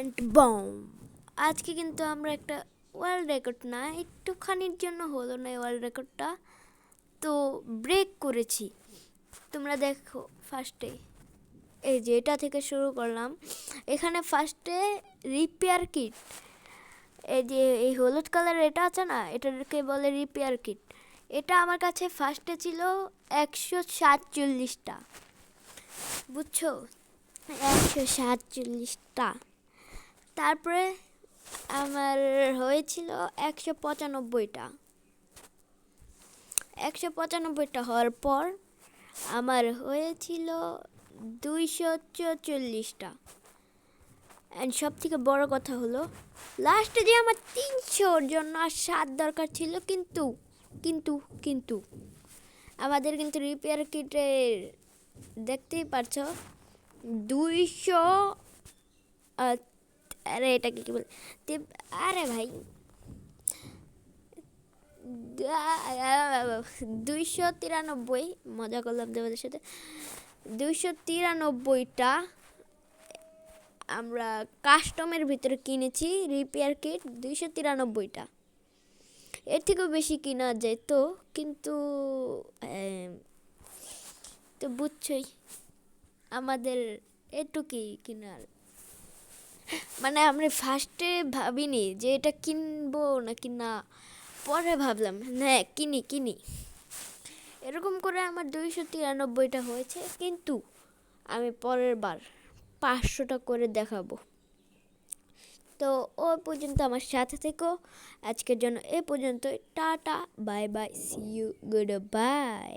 And bomb. আজকে কিন্তু আমরা একটা ওয়ার্ল্ড রেকর্ড না, একটুখানির জন্য হলো না ওয়ার্ল্ড রেকর্ডটা, তো ব্রেক করেছি। তোমরা দেখো ফার্স্টে এই যে এটা থেকে শুরু করলাম। এখানে ফার্স্টে রিপেয়ার কিট, এই যে এই হলুদ কালারের এটা আছে না, এটাকে বলে রিপেয়ার কিট। এটা আমার কাছে ফার্স্টে ছিল 147টা, বুঝছো, 147টা। তারপরে আমার হয়েছিল 195টা। 195টা হওয়ার পর আমার হয়েছিল 244টা। অ্যান্ড সব থেকে বড় কথা হলো লাস্টে যে আমার 300-র জন্য আর 7 দরকার ছিল, কিন্তু কিন্তু কিন্তু আমাদের কিন্তু রিপেয়ার কিটের দেখতেই পারছো 200, আরে এটাকে কি বলে, আরে ভাই 293, মজা করলাম তোমাদের সাথে। 293টা আমরা কাস্টমের ভিতরে কিনেছি রিপেয়ার কিট, 293টা। এর থেকেও বেশি কিনা যেত, কিন্তু তো বুঝছই আমাদের এটুকুই কিনার, মানে আমরা ফার্স্টে ভাবিনি যে এটা কিনবো নাকি না, পরে ভাবলাম হ্যাঁ কিনি কিনি। এরকম করে আমার 293টা হয়েছে, কিন্তু আমি পরের বার 500টা করে দেখাবো। তো ওই পর্যন্ত আমার সাথে থেকো। আজকের জন্য এ পর্যন্ত, tata bye bye, see you, good bye.